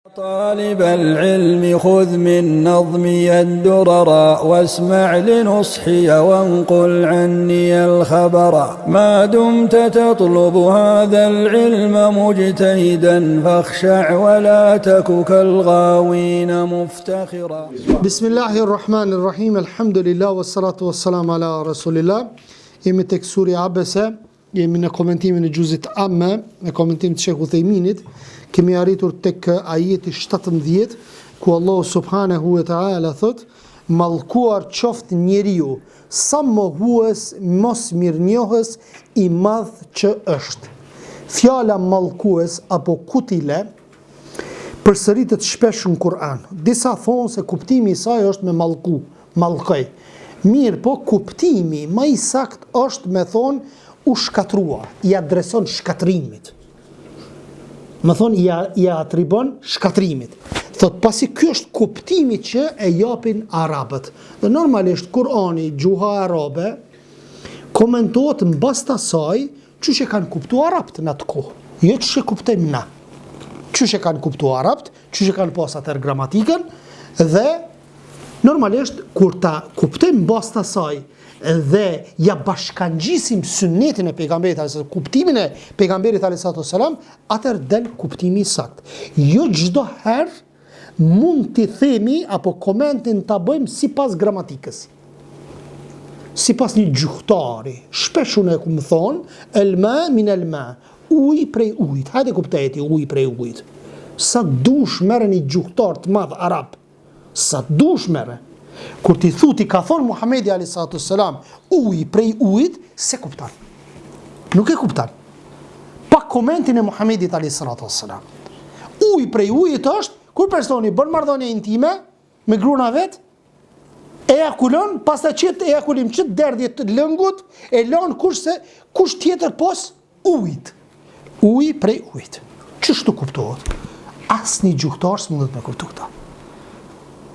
طالب العلم خذ من نظمي الدرر واسمع لنصحي وانقل عني الخبر ما دمت تطلب هذا العلم مجتهدا فاخشع ولا تك كالغاوين مفتخرا. بسم الله الرحمن الرحيم الحمد لله والصلاة والسلام على رسول الله. Jemi tek suri Abese, jemi në komentimin e gjuzit Amme, në komentimin të Shekhu Thejminit, kemi arritur tek ajeti 17, ku Allahu subhanahu wa ta'ala thot, mallkuar qoft njeriu, sa mohues mos mirënjohës i madh që është. Fjala mallkues apo kutile përsëritet shpesh në Kur'an. Disa thonë se kuptimi i saj është me mallku, mallkoj. Mirë, po kuptimi më i sakt është me thonë u shkatrua, i adreson shkatrimit. Me thonë i atribon shkatrimit. Thot, pasi ky është kuptimi që e japin arabët. Dhe normalisht Kur'ani, gjuha arabe, komentohet në bas të asaj që që kanë kuptu arabët në atë kohë. Jo që që kuptojmë na. Që që kanë kuptu arabët, që që kanë pas atër gramatikën, dhe normalisht, kur ta kuptojmë bas të asaj dhe ja bashkangjisim sunnetin e pejgamberit, kuptimin e pejgamberit a.s. atër del kuptimi i sakt. Jo çdo herë mund t'i themi apo komentin t'a bëjmë sipas gramatikës. Sipas një gjuhtari. Shpesh unë e ku më thonë, elma min elma, uj prej ujit. Hajde kupteti uj prej ujit. Sa dush merre një gjuhtar të madh arab, sa dush mere. Kur ti thuti ka thonë Muhamedi a.s. uj prej ujit, se kuptan. Nuk e kuptan. Pa komentin e Muhamedit a.s. Uj prej ujit është kur personi bën marrëdhënie intime me gruna vet, ejakulon, pastaj qet ejakulim çet derdhje të lëngut, e lën kush tjetër pos ujit. Uj prej ujit. Ç'është kuptohet? Asnjë gjuhtar s'mundet me kuptu këtë.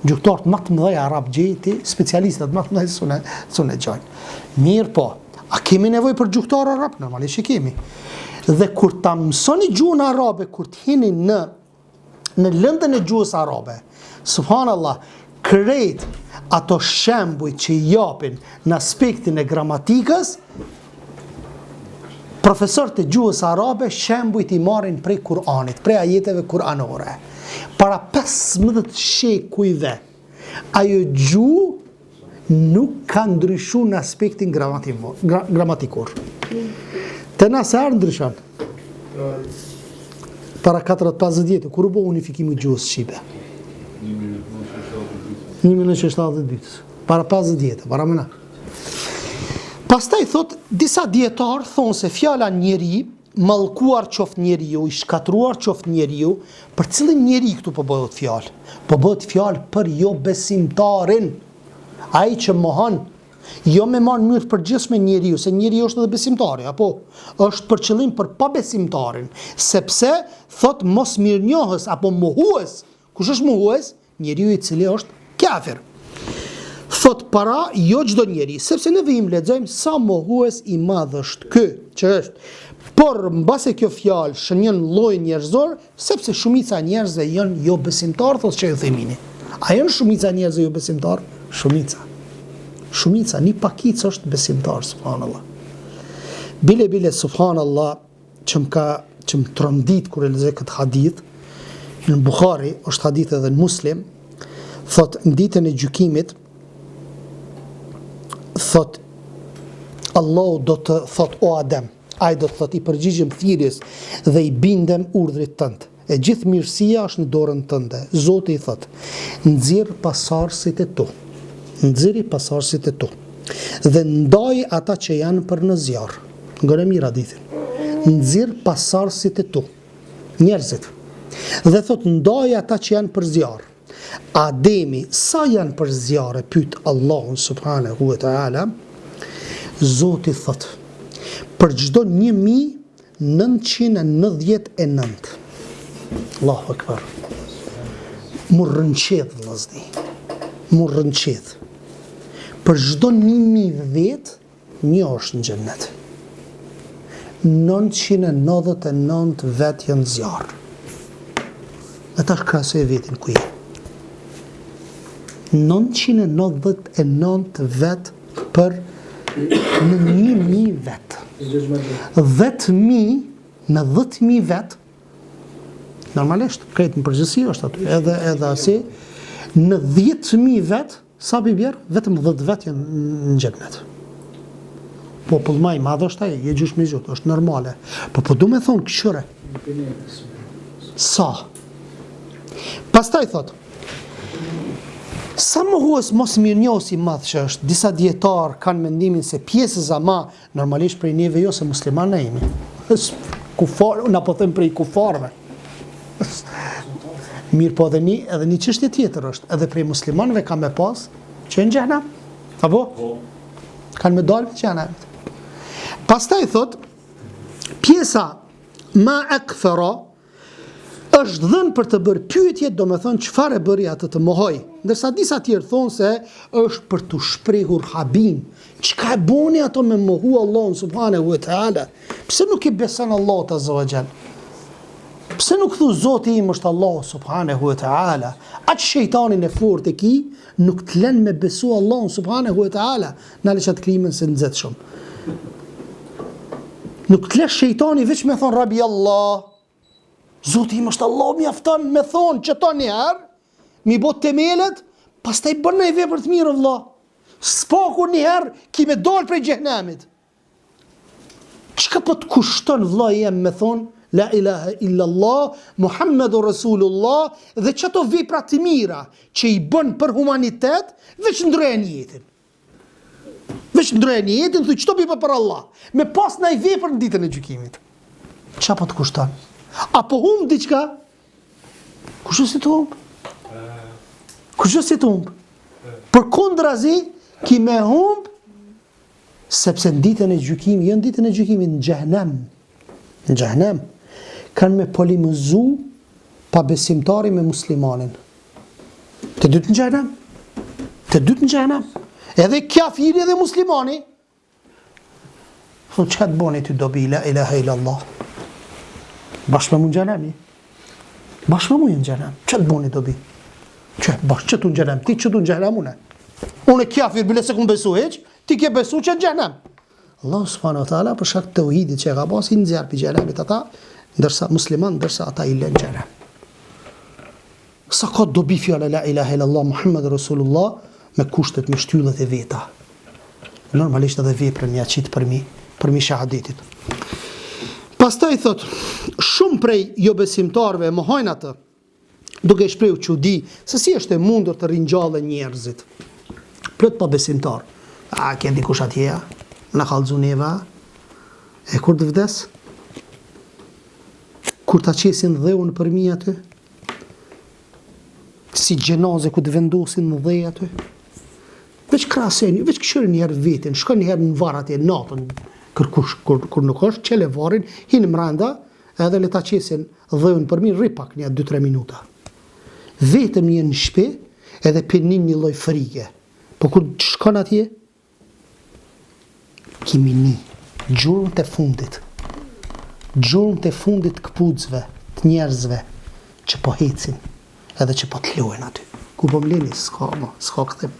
Gjuhtarët më të mëdhej arab gjeti, specialistët më të mëdhej sunë gjojnë. Mirë po, a kemi nevojë për gjuhtar arab? Normalisht që kemi. Dhe kur ta mësoni gjuhën arabe, kur t'hini në lëndën e gjuhës arabe, subhanallah, krejt ato shembuj që i japin në aspektin e gramatikës, profesorët e gjuhës arabe shembujt i marrin prej Kur'anit, prej ajeteve kuranore. Para 15 shekujve, ajo gjuhë nuk ka ndryshu në aspektin gramatikor. Të nëse arë ndryshon? Para 4-50 jetë, kur u bo unifikimi gjuhës Shqipe? 1972. Para 50 jetë, para mëna. Pastaj thot, disa dietarë thonë se fjala njeri, mallkuar qoft njeriu, i shkatruar qoft njeriu, për cilin njeri këtu po bëhet fjalë? Po bëhet fjalë për jo besimtarin. Ai që mohon, jo me marrë në mënyrë përgjithshme njeriu, se njeriu është edhe besimtari, apo është për qëllim për pa besimtarin, sepse thot mos mirënjohës apo mohues. Kush është mohues? Njeriu i cili është kafir. Thot para jo çdo njeri, sepse ne vim lexojmë sa mohues i madh është ky, që është. Por mbase kjo fjalë shënjon lloj njerëzor, sepse shumica e njerëzve janë jo besimtar, thotë Shekhu Thejmini. A janë shumica e njerëzve jo besimtar? Shumica. Shumica, një pakicë është besimtar, subhanallah. Bile subhanallah, që më trondit kur e lexoj këtë hadith, në Bukhari, është hadith edhe në Muslim, thot në ditën e gjykimit, thot Allahu do të thot o Adem, ai do të thot i përgjigjem thirrjes dhe i bindem urdhrit tënd. E gjithë mirësia është në dorën tënde. Zoti i thot, nxirr pasardhësit e tu. Nxirri pasardhësit e tu. Dhe ndaj ata që janë për në zjarr. Ngore mirë hadithin. Nxirr pasardhësit e tu. Njerëzit. Dhe thot ndaj ata që janë për zjarr. Ademi, sa janë për zjarr? Pyet Allahun subhanahu wa taala. Zoti thot, për çdo 1999. Allahu akbar. Murrënqedh vllazni. Murrënqedh. Për çdo 1000 vet, një është në xhennet. 999 vet janë zjarr. Ata krahasoj vetin ku je. 999 vet për në 1000 vet. 10.000 në 10.000 vet. Normalisht, kretë në përgjithësi është aty, edhe asi, në 10.000 vet, sa bjerë, vetëm 10 vet janë në xhennet. Popull më i madh është ai, je gjysh me gjut, është normale. Po du me thonë këshire. Sa? Pastaj thot, sa më huës mos mirënjohës i madh që është, disa dietar kanë mendimin se pjesës ama, normalisht prej neve jo se musliman në jemi. Kufar, unë apo them prej kufarve. Mirë po edhe një çështje tjetër është, edhe prej muslimanëve ka me pas që në xhenem. Apo? Kanë me dalë në xhenem. Pastaj thot, pjesa ma akthara është dhënë për të bërë pyetje, do me thonë çfarë bëri atë të mohoj. Ndërsa disa tjerë thonë se është për të shprehur habin. Çka e boni ato me mohu Allahun subhanahu wa taala? Pse nuk i beson Allahut azza wa jall? Pse nuk thu Zoti im është Allahu subhanahu wa taala? Atë shejtanin e fortë e ki nuk të lën me besu Allahun subhanahu wa taala. Në çat klimën se nxet shumë. Nuk të lë shejtani veç me thon Rabbi Allah. Zoti im është Allah, mjafton me thonë që ta njëherë, mi bot temelet, pastaj bën në i vepër të mirë vëlla. S'paku njëherë ki me dalë prej xhehenamit. Çka po të kushton vëlla jem me thonë, la ilaha illallah, Muhammedur Rasulullah, dhe çato vepra të mira që i bën për humanitet, veç ndrojen jetën. Veç ndrojen jetën, thuj çto bëj për Allah, me pas në i vepër në ditën e gjykimit. Çka po të kushton? Apo humb diçka? Kush është të humb? Kush është të humb? Përkundrazi, ki me humb, sepse në ditën e gjykimit, jo në ditën e gjykimit, në xhehenem, kanë me polemizu pa besimtari me muslimanin. Të dytë në xhehenem. Edhe kafiri edhe muslimani. Thonë, çka të boni ty dobi, la ilaha illallah. Bashkë me mu në xhenem. Bashkë me mu në xhenem. Që të boni dobi? Bashkë që tu në xhenem, ti që tu në xhenem une. Unë e kjafir, bile se këmë besu heq, ti ke besu që në xhenem. Allah subhanahu wa taala për shkak të tauhidit që e ka pas i nxjerr pi xhenemit ata, ndërsa musliman, ndërsa ata i lënë xhenem. Sa ka dobi fjala la ilaha illallah Muhammed Rasulullah me kushtet, me shtyllet e veta. Normalisht edhe veprën ja qit për mi shahadetit. Pastaj thot, shumë prej jo besimtarve mohojnë atë, duke shprehu çudi se si është e mundur të ringjallë njerëzit. Plot pa besimtar. A ke dikush atje? Na kallzu neva? E kur të vdes? Kur ta qesin dheun për mi aty? Si gjenaze ku të vendosin në dhej aty? Veç kraseni, veç këshyri njerë vetin, shkon njerë në varë atje natën, kërkush, kur nuk është, qele varin, hinë mranda, edhe le ta qesin dheun për mi, ripak një 2-3 minuta. Vetëm një në shpe, edhe pinin një lloj frike. Po kur shkon atje, kimi një, gjurëm të fundit këpucve, të njerëzve, që po hecin, edhe që po të luhen aty. Ku po mleni, s'ka këthim.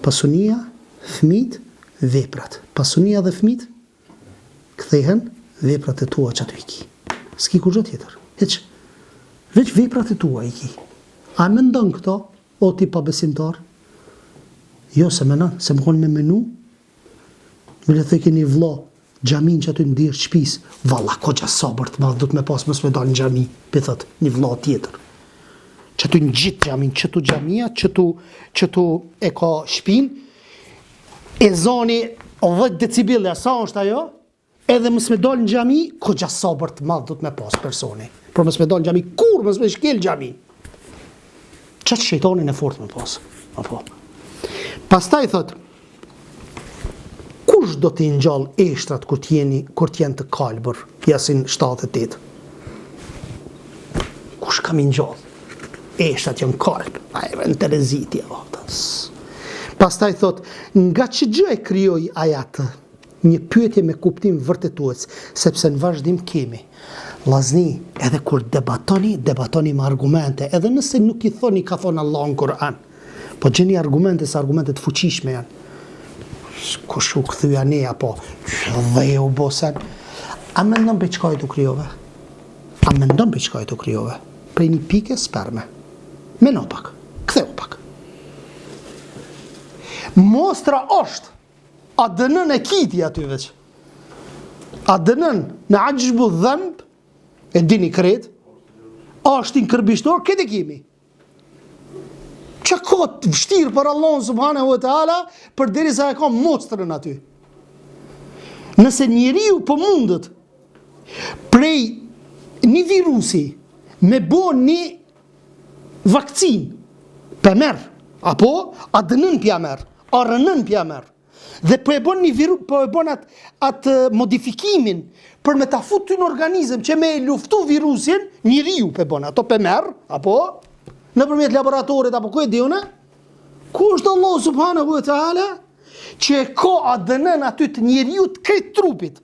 Pasunia, fëmit, veprat. Pasunia dhe fëmit, kthehen veprat e tua që aty i ki. S'ki kur gjë tjetër. Veç veprat e tua i ki. A mendon këto, o ti pa besimtar? Jo, se menon, se më konë me menu. Me le thëke një vlo, xhamin që aty në dirë shpis, valla, ko gja sabër të madhë, du të me pas mës me dalë në xhami, pëthët, një vlo tjetër. Që tu në gjitë xhamin, që tu xhamia, që tu e ka shpin, e zoni 10 decibile, sa është ajo, edhe mës me dalë në xhami, ko gja sabër të madhë du të me pas personi. Por mës me dalë në xhami, kur mës me shkel xhami? Qatë shejtonin e fort me pas. Apo. Pastaj thot, kush do t'i ngjall eshtrat kur t'jen të kalbër, jasin 7-8? Kush kam i ngjall? Eshtrat janë kalb, në terezitja. Pastaj thot, nga që gjë e kryoj ajatë, një pyetje me kuptim vërtetues, sepse në vazhdim kemi Vllazni, edhe kur debatoni me argumente, edhe nëse nuk i thoni ka thonë Allah në Kur'an, po gjeni argumente se argumentet fuqishme janë. Kush u kthyja ne apo dhe u bosen. A mendon për çka të krijove? A mendon për çka të krijove? Prej një pike sperme. Meno pak. Ktheu pak. Mostra është ADN-n e kiti aty veç. ADN-n në ajbu dhanb, e dini kret, është i kërbishtor, këtë e kemi. Që ka të vështirë për Allah subhanahu wa ta'ala, për deri sa e ka mostrën aty. Nëse njeriu po mundet prej një virusi me bo një vakcin për merë, apo ADN-n për merë, ARN-n për merë, dhe po e bon atë modifikimin për me ta fut në organizëm që me luftu virusin, njeriu për bon ato për merë, apo nëpërmjet laboratorit apo ku e diune, ku është Allah subhanahu wa ta'ala që e ka ADN-n aty të njeriut këtë trupit.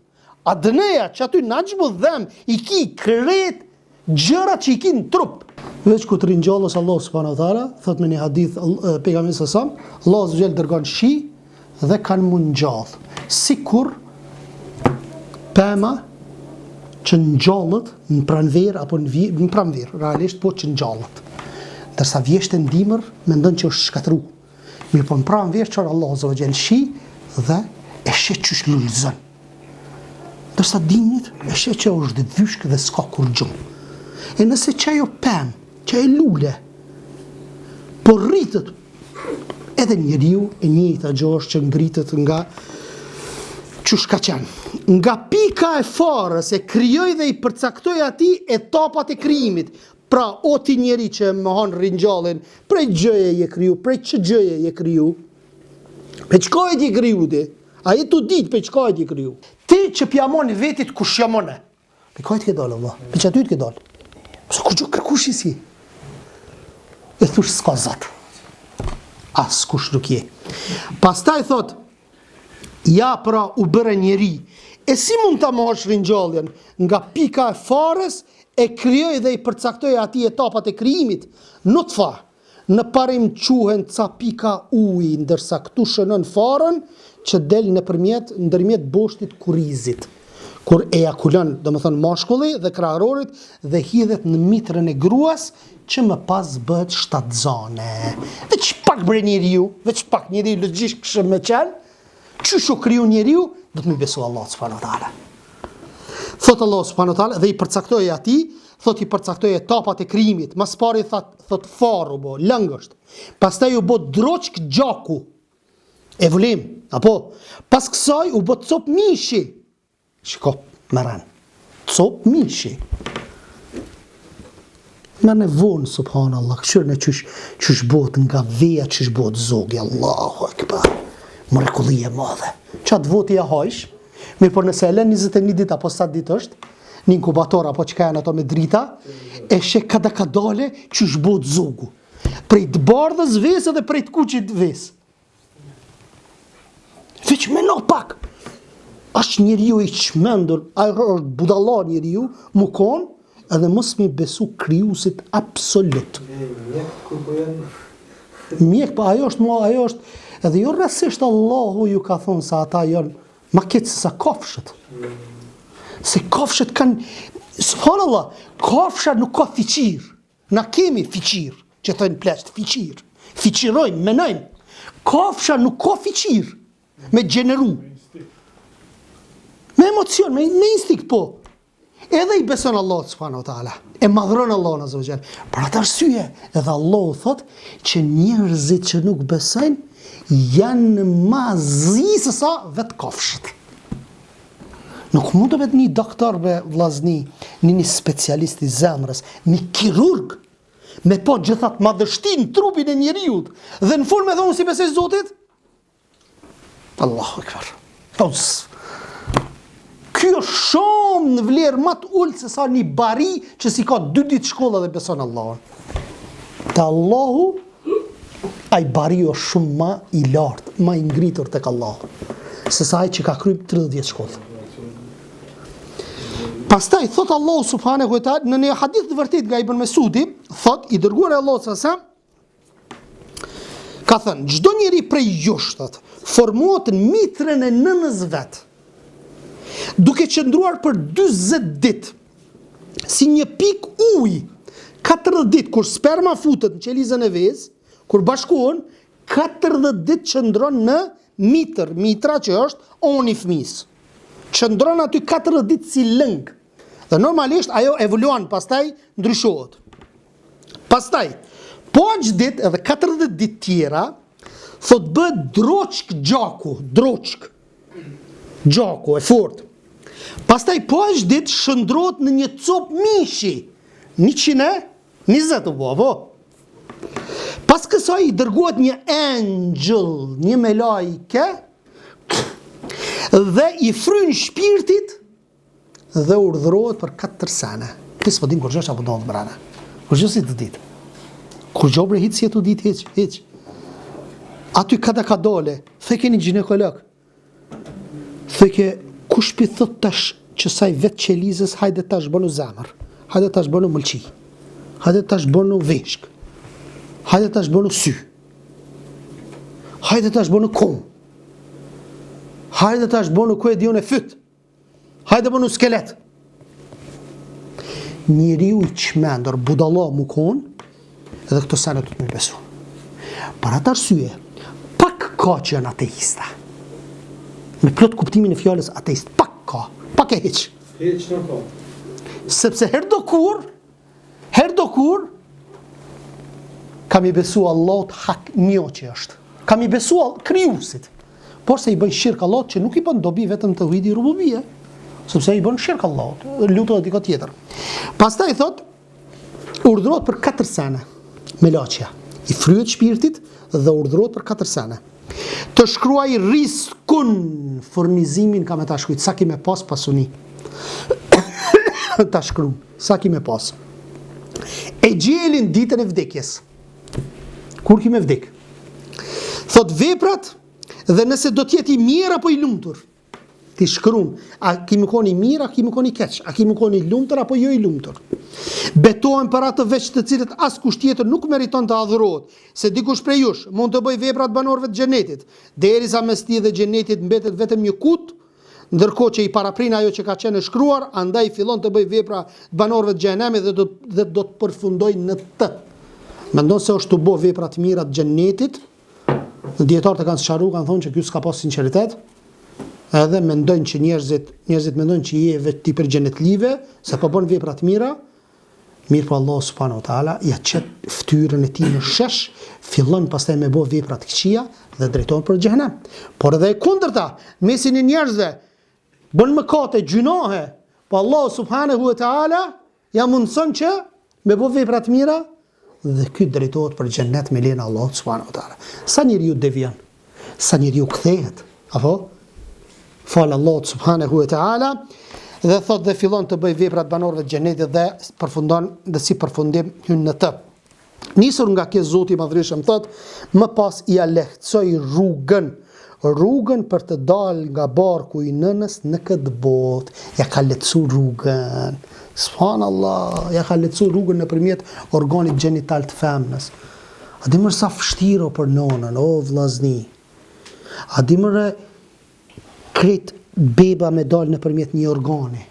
ADN-ja që aty në gjmë dhem i ki kret gjërat që i ki në trup. Veç ku të rinjallës Allah subhanahu wa ta'ala, thot me një hadith pejgamberit sasam, Allah zgjel dërgon shi dhe kanë mund gjallë. Sikur pema që në gjallët në pranver apo në pranver, realisht po që në gjallët. Dërsa vjeshtë në dimër, me ndonë që është shkatru. Mirë po në pranë verë qërë Allah zë vëgjen shi dhe e shetë që është lullëzën. Dërsa dimnit, e shetë që është dhe vyshkë dhe s'ka kur gjumë. E nëse që ajo pëmë, që e lulle, por rritët, edhe njeriu e njëjta gjë është që ngritët nga që shka qenë. Nga pika e farës e kryoj dhe i përcaktoj ati etapat e kryimit. Pra, o ti njeri që më hanë rinjallin, prej gjëje je kriju, prej që gjëje je kriju, pe qka e ti kriju ti? A je tu dit pe qka e ti kriju? Ti që pjamoni vetit kush jamone? Pe ka e ti ke dalë, Allah? Pe që aty ti ke dalë? Pëse kur gjë kërkush i si? E thush s'ka zatë. As kush nuk je. Pastaj thot, ja pra u bëre njeri, e si mund ta më hash rinjallin? Nga pika e farës, e kryoj dhe i përcaktoj ati etapat e kryimit, nutfa, në parim quhen ca pika uji, ndërsa këtu shënën farën që del ndërmjet boshtit kurizit, kur ejakulon, do më thënë mashkulli dhe kraharorit dhe hidhet në mitrën e gruas që më pas bëhet shtatzane. Veç pak bre njeriu, veç pak njeriu logjisht këshë me qenë, që shu kriju njeriu, dhe të më besu Allah subhanahu wa ta'ala. Thot Allah subhanahu wa ta'ala dhe i përcaktoi ati, thot i përcaktoi etapat e krijimit. Mas pari thot faru bo, lëngësht. Pastaj u bë droçk gjaku. E vëlim, apo pas kësaj u bë cop mishi. Shiko, maran. Cop mishi. Ma në vonë, subhanallah, këshirë në qysh bot nga veja, qysh bot zogi, Allahu akbar. Mrekullie madhe. Qatë voti ja hajsh, mirë por nëse e len 21 dit apo 7 dit është, një inkubator apo që ka janë ato me drita, e shek kada ka dale që është bot zogu. Prej të bardhës vesë dhe prej të kuqit vesë. Veç me no pak. Ashtë njeriu i qmendur, është budalla njeriu, mu konë, edhe mos mi besu krijuesit absolut. Mjek, pa ajo është, edhe jo rrasisht Allahu ju ka thonë sa ata janë ma ketë se sa kafshët. Se kafshët kanë, subhanallah, kafsha nuk ka fiqir. Na kemi fiqir, që thënë plesht, fiqir. Fiqirojnë, menojnë. Kafsha nuk ka fiqir, me gjeneru. Me emocion, me instinkt po. Edhe i beson Allah subhanahu wa taala. E madhron Allah azza wa jall. Për atë arsye, edhe Allah thot që njerëzit që nuk besojnë janë ma zi se sa vetë kafshët. Nuk mund të vetë një doktor be vllazni, një specialist i zemrës, një kirurg, me po gjithat madhështin trupin e njeriut, dhe në fund me thonë si besoj Zotit? Allahu akbar. Ky është shumë në vlerë më të ulët se sa një bari që si ka 2 ditë shkolla dhe beson Allahun. Te Allahu, ai bari është shumë më i lartë, më i ngritur tek Allahu, se sa ai që ka kryer 30 vjet shkollë. Pastaj thot Allahu subhanahu wa taala në një hadith të vërtet nga Ibn Mesudi, thot i dërguar i Allahut sa ka thënë, çdo njeri prej jush formohet në mitrën e nënës vet, duke qëndruar për 40 ditë si një pik ujë, 40 ditë kur sperma futet në qelizën e vezë, kur bashkohen, 40 ditë qëndron në mitër, mitra që është oni i fëmisë. Qëndron aty 40 ditë si lëng. Dhe normalisht ajo evoluon, pastaj ndryshohet. Pastaj, po aq ditë edhe 40 ditë tjera, thot bëhet droçk gjaku, droçk. Gjaku e fortë. Pastaj po aq ditë shndrohet në një cop mishi. 120 po. Pas kësaj i dërgohet një angel, një melajke, dhe i fryn shpirtit dhe urdhërohet për 4 sene. Kësë po dim kur gjosh apo do të brana. Kur gjosh si të ditë. Kur gjobre hitë si e të ditë hiq. Aty kada ka dole, theke një ginekolog. Theke, kush pi thot tash që saj vetë qelizës, hajde tash bënu zamër, hajde tash bënu mëlqi, hajde tash bënu veshk, hajde tash bënu sy, hajde tash bënu kom, hajde tash bënu ku e diun e fyt, hajde bënu skelet. Njeriu i çmendur budalla mu kon, edhe këto sene të të më besu. Për atë arsye, pak ka që janë ateista. Me plot kuptimin e fjalës ateist, pak e hiq. Hiq në ka. Sepse her do kur, kam i besu Allahut hak një që është. Kam i besu krijuesit. Por se i bën shirk Allahut që nuk i bën dobi vetëm tauhidi rububie, sepse i bën shirk Allahut, lutet diçka tjetër. Pastaj thot, urdhërohet për 4 sene me laçja. I fryhet shpirtit dhe urdhërohet për 4 sene. Të shkruaj riskun, furnizimin ka me ta shkruajt, sa ki me pas pasuni. Ta shkru, sa ki me pas. E gjelin ditën e vdekjes. Kur ki me vdek? Thot veprat dhe nëse do t'jeti mirë apo i lumtur. Ti shkruan, a kimi koni mirë, a kimi koni keq, a kimi koni lumtur apo jo i lumtur. Betohen për atë veç të cilët as kusht tjetër nuk meriton të adhurohet, se dikush prej jush mund të bëj veprat banorëve të xhenetit, derisa mes tij dhe xhenetit mbetet vetëm një kut, ndërkohë që i paraprin ajo që ka qenë shkruar, andaj fillon të bëj vepra banorëve të xhenemit dhe do të përfundoj në të. Mendon se është të bëj vepra të mira të xhenetit, dietarët e kanë sqaruar, kanë thonë që ky s'ka pas sinqeritet. Edhe mendojnë që njerëzit mendojnë që je vetë ti për xhenetlive, se po bën vepra të mira. Mirë po Allah subhanahu wa taala ja çet fytyrën e tij në shesh, fillon pastaj me bë vepra të këqija dhe drejtohen për xhenem. Por edhe e kundërta, mesin e njerëzve bën mëkate, gjunohe, po Allah subhanahu wa taala ja mundson që me bë vepra të mira dhe ky drejtohet për xhenet me lenin Allah subhanahu wa taala. Sa njeriu devion, sa njeriu kthehet, apo falë Allah subhanahu wa taala dhe thot dhe fillon të bëj veprat banorëve të xhenetit dhe përfundon dhe si përfundim hyn në të. Nisur nga kjo Zoti i Madhërisht thot, më pas ia lehtësoi rrugën për të dalë nga barku i nënës në këtë botë. Ja ka lehtësu rrugën. Subhanallah, ja ka lehtësu rrugën nëpërmjet organit gjenital të femnës. A di më sa vështirë për nonën, o vllazni. A di më kret beba me dalë nëpërmjet një organi.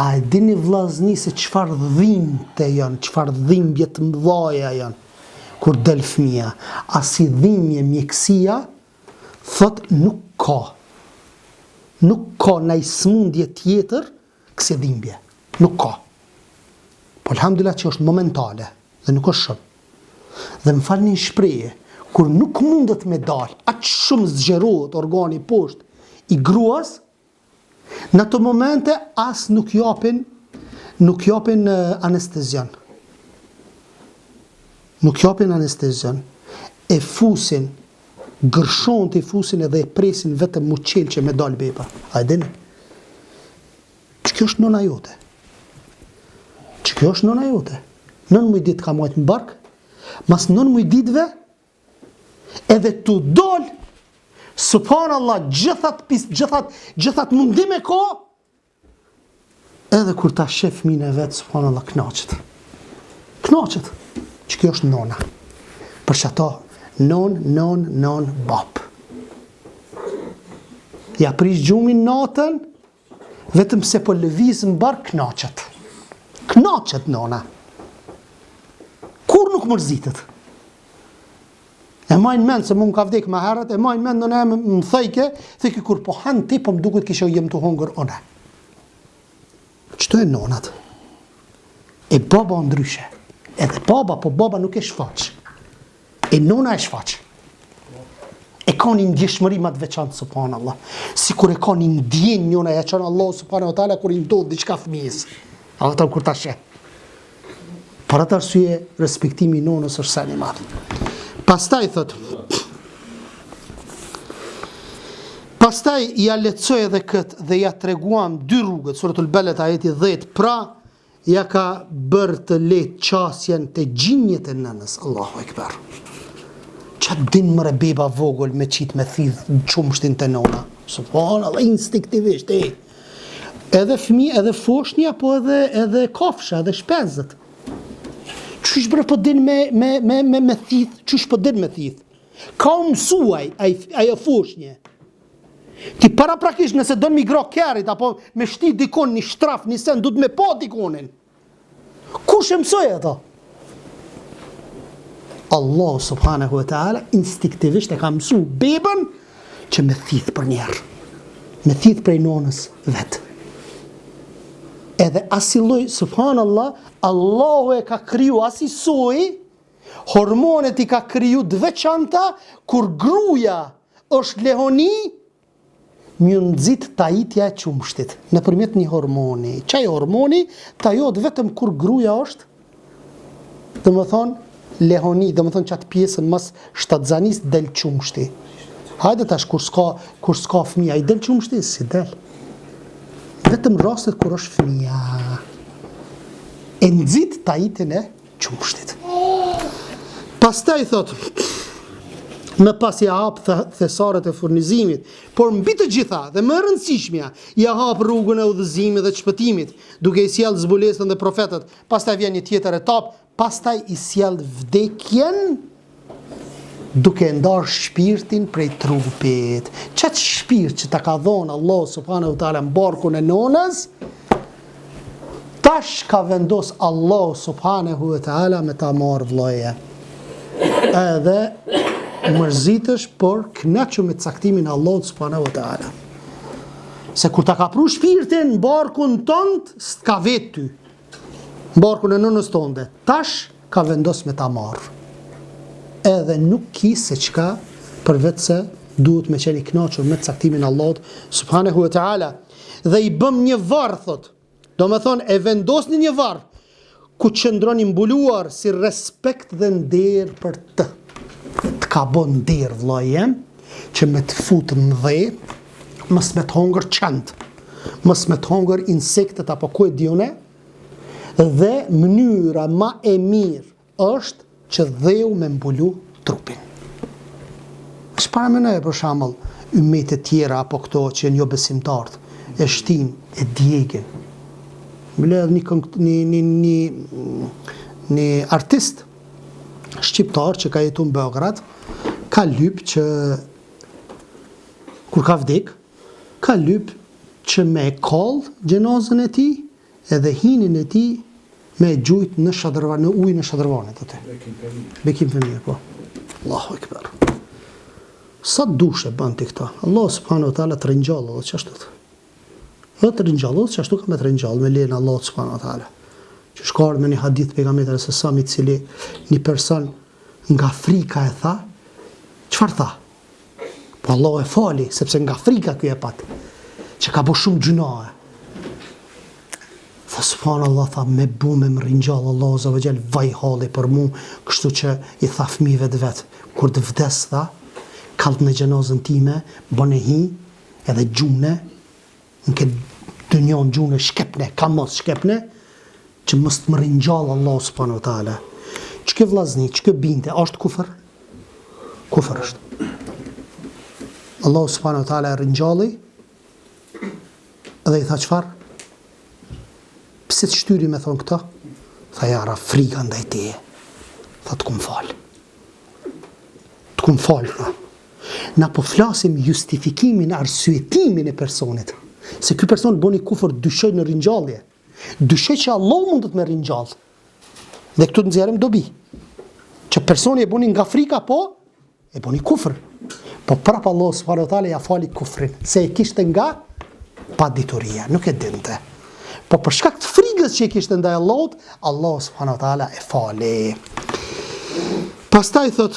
A e dini vllazni se çfarë dhimbje janë, çfarë dhimbje të mëdha janë kur del fëmia? A si dhimbje mjekësia, thot nuk ka. Nuk ka ndaj smundje tjetër kësaj dhimbje. Nuk ka. Po alhamdulillah që është momentale dhe nuk është shumë. Dhe më falni shprehje, kur nuk mundet me dalë, aq shumë zgjerohet organi poshtë i gruas, në ato momente as nuk japin anestezion. Nuk japin anestezion. E fusin, gërshon të i fusin edhe e presin vetëm muqel që me dalë beba. A e dini? Që kjo është nona jote? Që kjo është nona jote? Nën muj ditë ka majtë në barkë, mas nën muj ditëve, edhe të dalë, subhanallah, gjithat mundim e ka, Edhe kur ta shef fëmin e vetë, subhanallah, knaqet. Knaqet. Që kjo është nona. Për që ato, non, bab. Ja prish gjumin natën, vetëm se po lëviz në bar, knaqet. Knaqet nona. Kur nuk mërzitet. E majnë mend, se mu më ka vdek më herët, e majnë mend në më thejke, thike kur po hanë ti, po më duket kisha jem të hongër one. Qëto e nonat? E baba ndryshe. Edhe baba, po baba nuk e shfaq. E nona e shfaq. E ka një ndjeshmëri ma të veçantë, subhanallah. Si kur e ka një ndjen njona e qanë Allah, subhanallah, kur i ndodhë diçka fëmijës. A vëtëm kur ta she. Për atë arsye, respektimi nonës është sa një madhë. Pastaj, thot, pastaj ja lecoj edhe këtë dhe ja treguam dy rrugët, suratul Beled ajeti 10, pra ja ka bërë të letë qasjen të gjinjet e nënës. Allahu ekber. Qatë din mëre beba vogël me qitë me thidhë qumshtin të nona. Subhanallah, instinktivisht, Edhe fëmi, edhe foshnja, po edhe kafsha, edhe shpenzët. Qysh bërë po din me thith, qysh po din me thith. Ka mësuaj, ajo foshnje. Ti para prakisht nëse do në migro kerit, apo me shti dikon një shtraf, një sen, du të me pa dikonin. Kush e mësoj ato? Allah subhanahu wa ta'ala instinktivisht e ka mësu bebën që me thith për njerë. Me thith prej nonës vetë. Edhe asiloj, subhanallah, Allahu e ka kriju asisoj, hormonet i ka kriju dveçanta, kur gruja është lehoni, mjë nëzit tajitja e qumshtit, në përmjet një hormoni. Qaj hormoni, tajot vetëm kur gruja është, dhe më thonë, lehoni, dhe më thonë qatë pjesën mas shtatzanis del qumshti. Hajde tash, kur s'ka fëmija, i del qumshti, si del. Vetëm rastet kur është fëmija. E nëzit tajitin e qumshtit. Pastaj thot, me pas ja hap thesaret e furnizimit, por mbi të gjitha dhe më rëndësishmja, ja hap rrugën e udhëzimit dhe shpëtimit, duke i sjellë zbulesën dhe profetët. Pastaj vjen një tjetër etap, pastaj i sjell vdekjen duke ndarë shpirtin prej trupit. Qatë shpirt që ta ka dhonë Allah subhanahu wa ta'ala në barkun e nonës, tash ka vendos Allah subhanahu wa ta'ala me ta marrë vllaje. Edhe mërzitësh, por knaqu me caktimin e Allah subhanahu wa ta'ala. Se kur ta ka pru shpirtin në barkun tënd, s'ka vetë ty. Në barkun e nënës tënde, tash ka vendos me ta marrë. Edhe nuk ki se qka për vetë se duhet me qeni knaqur me caktimin Allah subhanahu wa ta'ala. Dhe i bëm një varë, thot. Do me thonë, e vendosni një varë, ku qëndroni mbuluar si respekt dhe nder për të. Të ka bon nder, vllajem, që me të futë në dhe, mës me të hongër qëndë, mës me të hongër insektet apo ku e dione, dhe mënyra ma e mirë është që dheu me mbulu trupin. Është para menoj për shembull ymetet tjera apo këto që janë jo besimtarët, e shtin, e djegin. Më ledh një artist shqiptar që ka jetu në Beograd, ka lyp që kur ka vdek, ka lyp që me kall gjenazën e tij edhe hinin e tij me gjujt në shadrvan, në ujë në shadrvanit atë. Bekim fëmijë, po. Allahu ekber. Sa dushe bën ti këta? Allah subhanahu wa taala të ringjallë edhe çashtu. Edhe të ringjallë, çashtu ka me të ringjallë me lejen Allah subhanahu wa taala. Që shkon me një hadith pejgamberit sallallahu alaihi wasallam, i cili një person nga Afrika e tha, çfarë tha? Po Allah e fali, sepse nga Afrika ky e pat, që ka bërë shumë gjunahe. Tha subhanallah, tha me bu me më ringjallë Allah azza wa jall, vaj halli për mu, kështu që i tha fëmijëve të vet, kur të vdes tha, kallët në gjenazën time, bëne hi, edhe gjune, në këtë dënjon gjune shkepne, ka mos shkepne, që mës të më ringjallë Allah subhanahu wa taala. Që ke vllazni, që ke binte, është kufër? Kufër është. Allah subhanahu wa taala ringjalli, edhe i tha çfarë? pse të shtyri me thonë këta? Tha jara, frika ndaj teje. Tha të kum falë. Të kum falë, tha. Na po flasim justifikimin, arsyetimin e personit. Se ky person boni kufër, dyshoj në ringjallje. Dyshoj që Allah mundet me ringjall. Dhe këtu të nxjerrim dobi. Që personi e boni nga frika, po e boni kufër. Po prapë Allah subhanahu wa taala ja fali kufrin, se e kishte nga padituria, nuk e dinte. Po për shkak të frikës që e kishte ndaj Allahut, Allah subhanahu wa taala e fali. Pastaj thot,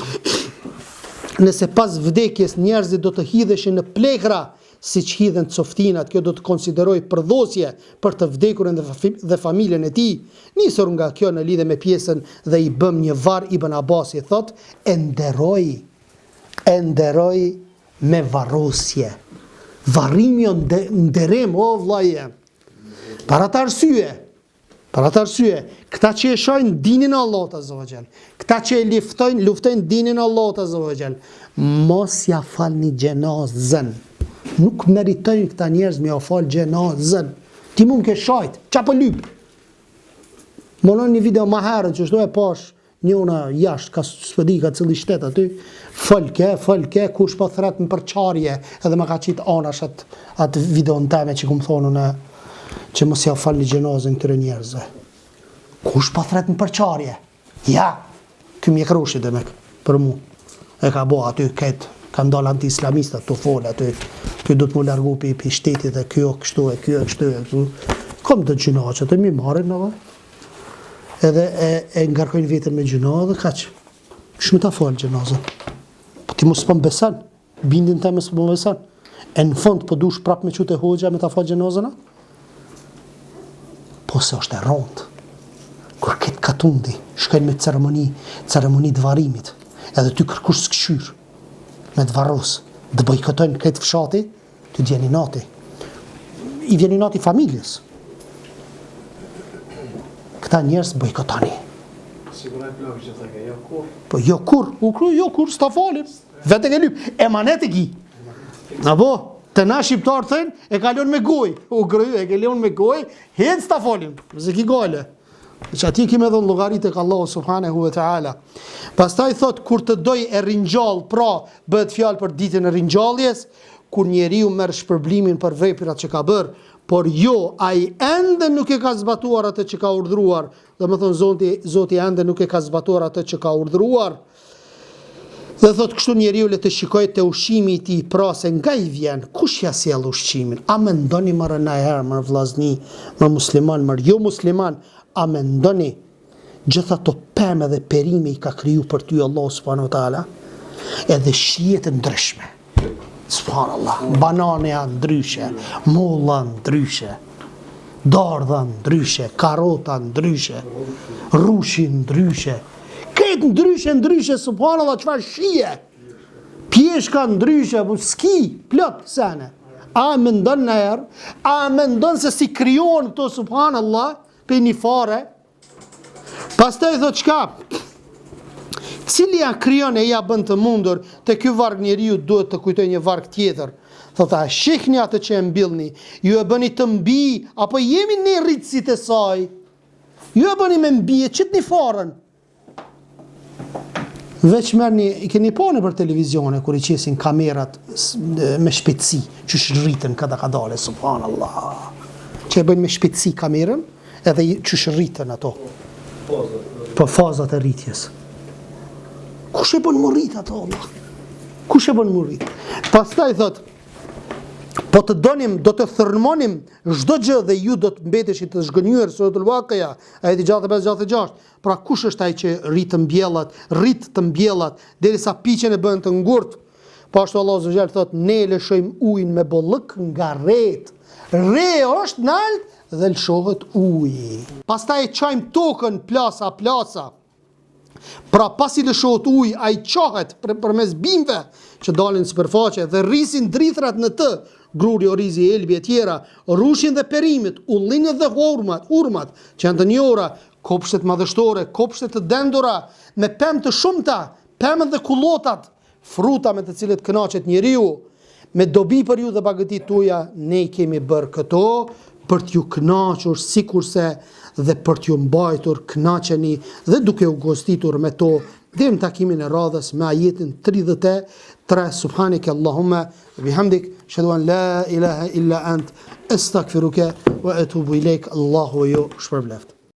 nëse pas vdekjes njerëzit do të hidheshin në plegra, siç hidhen coftinat, kjo do të konsideroj përdhosje për të vdekurin dhe familjen e tij. Nisur nga kjo në lidhje me pjesën dhe i bëm një varr Ibn Abasi thot, e nderoj me varrosje. Varrimi o nderim, o vllaje. Para të arsye, këta që e shojnë dinin e Allahut azza wa jall, këta që e luftojnë dinin e Allahut azza wa jall, mos ja falni gjenazën. Nuk meritojnë këta njerëz me ja fal gjenazën. Ti mund ke shajt, çapo lyp. Monon një video më herët që shto e pash njëna jashtë ka s'pedi ka cili shtet aty, folke, kush po thret në përçarje, edhe më ka qit anash atë videon teme që kum thonë në që mos ja falni gjenazën këtyre njerëzve. Kush po thret në përçarje? Ja, ky mjekrushi demek për mu. E ka bo aty këtë, ka ndalë anti-islamistat të folë aty, ky do të mu largu për shtetit e kjo kështu e kjo kështu. Kom të gjinaqët e mi marrin në edhe e ngarkojnë vetën me gjuna dhe kaq. Shme ta falë gjenazën. Po ti mos s'pëm besan, bindin te me s'pëm besan. E në fund po dush prap me qute hoxha me ta falë gjenazën? Po se është e rondë. Kur këtë katundi, shkojnë me ceremoni të varimit, edhe ty kërkush s'këshyr, me të varros, dhe bojkotojnë këtë fshati, ty djeni nati. I vjeni nati familjes. Këta njerëz bojkotani. Sigurisht plagë që thënë, jo kur. Po jo kur, s'ta falim. Vete ke lyp, emanet e ki. Apo, të na shqiptar thënë, e kalon me goj. E kalon me goj, hec s'ta falim. Se ki gale. Që ati kime dhënë llogarit tek Allahu subhanahu wa taala. Pastaj thot, kur të doj e ringjall, pra bëhet fjalë për ditën e ringjalljes, kur njeriu merr shpërblimin për veprat që ka bërë, por jo, ai ende nuk e ka zbatuar atë që ka urdhëruar. Domethënë Zoti ende nuk e ka zbatuar atë që ka urdhëruar. Dhe thot kështu njeriu le të shikojë te ushqimi i tij, pra se nga i vjen, kush ja sjell ushqimin? A mendoni më rëna herë, më vllazni, më musliman, më jo musliman, a mendoni gjitha ato pemë dhe perime i ka kriju për ty Allah subhanahu wa taala? Edhe shijet e ndryshme. Subhanallah, banane janë ndryshe, molla ndryshe, dardha ndryshe, karota ndryshe, rushi ndryshe, këtë ndryshe, subhanallah, çfarë shije, pjeshka ndryshe, ski, plot sene. A mendon në herë, a mendon se si krijon këto subhanallah, për një fare, pastaj thot çka? Cili ja krijon e ja bën të mundur, te ky varg njeriu duhet të kujtoj një varg tjetër. Thotë, shihni atë që e mbillni, ju e bëni të mbi, apo jemi ne rritësit e saj? Ju e bëni me mbi, e qit një farën. Veç merrni, i keni pone për televizione, kur i qesin kamerat me shpejtësi, që shërritën kada kadale, subhanallah. Që e bëjnë me shpejtësi kamerën, edhe që shërritën ato. Po fazat e rritjes. Kush e bën më rrit ato, Allah? Kush e bën më rrit? Pastaj thot, po të donim, do të thërmonim çdo gjë dhe ju do të mbeteshit të zhgënjur suratul Waqi'a, ajeti 65-66. Pra kush është ai që rrit të mbjellat derisa piqen e bën të ngurtë? Po ashtu Allah subhanahu wa taala thot, ne lëshojmë ujin me bollëk nga rret. Re është nalt dhe lëshohet uji. Pastaj çojmë tokën plasa. Pra pasi lëshohet uji, ai çohet përmes bimëve që dalin në sipërfaqe dhe rrisin drithrat në të, gruri, orizi, elbi e tjera, rushin dhe perimit, ullinët dhe urmat, që janë të njohura, kopshtet madhështore, kopshtet të dendura, me pemë të shumta, pemët dhe kullotat, fruta me të cilët kënaqet njeriu, me dobi për ju dhe bagëtit tuja, ne kemi bërë këto për t'ju kënaqur sikurse dhe për t'ju mbajtur kënaqeni dhe duke u gostitur me to deri në takimin e radhës me ajetin 33. Subhaneke Allahumma bihamdik, ashhadu an la ilaha illa ant, astaghfiruka wa atubu ilaik. Allahu ju shpërbleft.